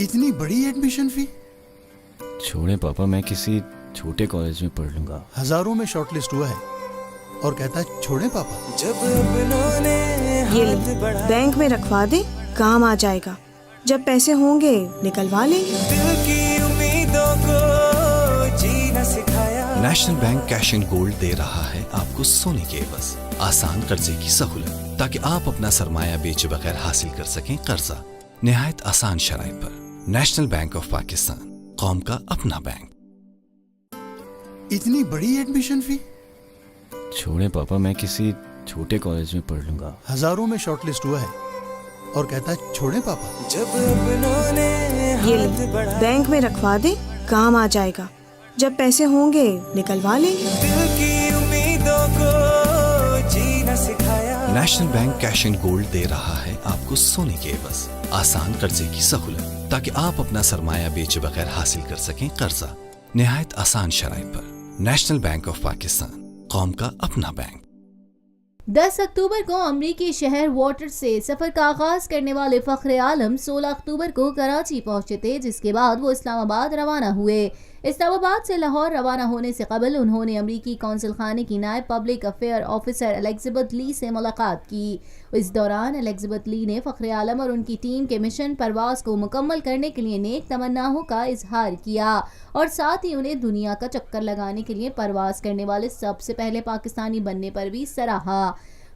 इतनी बड़ी admission fee? छोड़े पापा, मैं किसी छोटे कॉलेज में पढ़ लूंगा। हजारों में शॉर्टलिस्ट हुआ है और कहता है छोड़े पापा। ये ले, बैंक में रखवा दे, काम आ जाएगा। जब पैसे होंगे निकलवा लेंगे। National bank cash and gold दे रहा है आपको सोने के एवज आसान कर्जे की सहूलत, ताकि आप अपना सरमाया बेचे बगैर हासिल कर सकें कर्जा निहायत आसान शराइत पर। नेशनल बैंक ऑफ पाकिस्तान, कौम का अपना बैंक। इतनी बड़ी एडमिशन फी? छोड़े पापा, मैं किसी छोटे कॉलेज में पढ़ लूंगा। हजारों में शॉर्टलिस्ट हुआ है और कहता है छोड़े पापा। ये ले, बैंक में रखवा दे, काम आ जाएगा। जब पैसे होंगे निकलवा लेंगे। National bank cash and gold दे रहा है आपको सोने के एवज आसान कर्जे की सहूलत, ताकि आप अपना सरमाया बेचे बगैर हासिल कर सकें कर्जा निहायत आसान शराइत पर। नेशनल बैंक ऑफ पाकिस्तान, कौम का अपना बैंक। 10 अक्टूबर को अमरीकी शहर वाटर से सफर का आगाज करने वाले फखरे आलम 16 अक्टूबर को कराची पहुंचे थे, जिसके बाद वो इस्लामाबाद रवाना हुए। इस्लामाबाद से लाहौर रवाना होने से कबल उन्होंने अमरीकी कौंसल खाने की नायब पब्लिक अफेयर ऑफिसर एलिज़ाबेथ ली से मुलाकात की। इस दौरान एलिज़ाबेथ ली ने फखरे आलम और उनकी टीम के मिशन परवाज को मुकम्मल करने के लिए नेक तमन्नाओं का इजहार किया और साथ ही उन्हें दुनिया का चक्कर लगाने के लिए परवाज करने वाले सबसे पहले पाकिस्तानी बनने पर भी सराहा।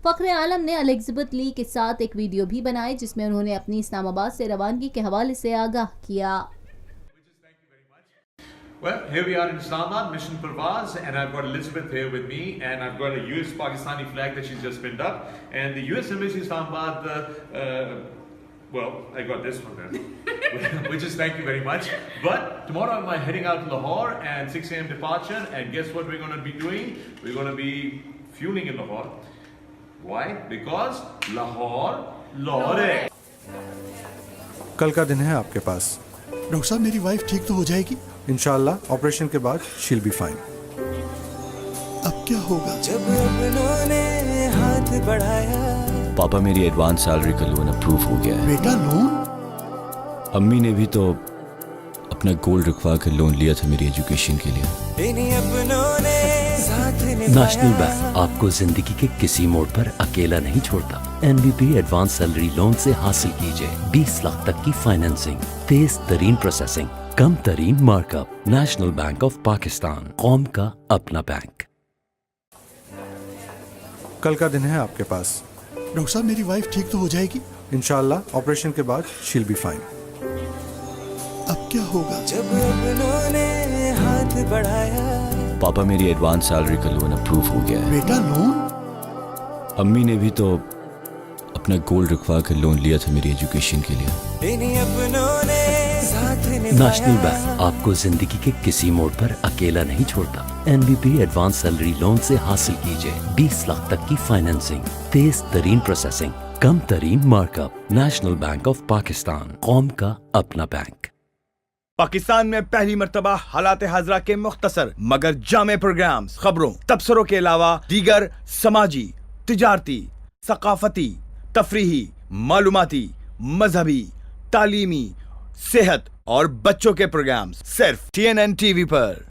फखरे आलम ने एलिज़ाबेथ ली के साथ एक वीडियो भी बनाए, जिसमें उन्होंने अपनी इस्लामाबाद से रवानगी के हवाले से आगाह किया। Well, here we are in Islamabad, Mission Parvaz, and I've got Elizabeth here with me, and I've got a US-Pakistani flag that she's just pinned up, and the US Embassy Islamabad, well, I got this from them, which is thank you very much. But tomorrow I'm heading out to Lahore, and 6 a.m. departure, and guess what we're going to be doing? We're going to be fueling in Lahore. Why? Because Lahore. कल का दिन है आपके पास। Doctor साहब, मेरी wife ठीक तो हो जाएगी? इंशाल्लाह ऑपरेशन के बाद शील बी फाइन। अब क्या होगा? पापा, मेरी एडवांस सैलरी का लोन अप्रूव हो गया है। बेटा, लोन? अम्मी ने भी तो अपना गोल्ड रखवा कर लोन लिया था मेरी एजुकेशन के लिए। नेशनल बैंक आपको जिंदगी के किसी मोड़ पर अकेला नहीं छोड़ता। NBP एडवांस सैलरी लोन से हासिल कीजिए 20 लाख तक की फाइनेंसिंग, तेज तरीन प्रोसेसिंग, कम तरीन markup. National bank of Pakistan, कौम का अपना बैंक। कल का दिन है आपके पास। डॉक्टर साहब, मेरी वाइफ ठीक तो हो जाएगी? इंशाल्लाह ऑपरेशन के बाद शील बी फाइन। अब क्या होगा? पापा, मेरी एडवांस सैलरी का लोन अप्रूव हो गया है। बेटा, लोन? अम्मी ने भी तो अपना गोल्ड रखवा कर लोन लिया था मेरी एजुकेशन के लिए। नेशनल बैंक आपको जिंदगी के किसी मोड़ पर अकेला नहीं छोड़ता। NBP एडवांस सैलरी लोन से हासिल कीजिए 20 लाख तक की फाइनेंसिंग, तेज तरीन प्रोसेसिंग, कम तरीन markup. National bank of Pakistan, कौम का अपना बैंक। पाकिस्तान में पहली मर्तबा हालात हाजरा के मुख्तसर मगर जामे प्रोग्राम्स, खबरों, तबसरों के अलावा दीगर समाजी, तिजारती, सकाफती, तफरीही, मालूमाती, मजहबी, तालीमी, सेहत और बच्चों के प्रोग्राम्स सिर्फ TNN TV पर।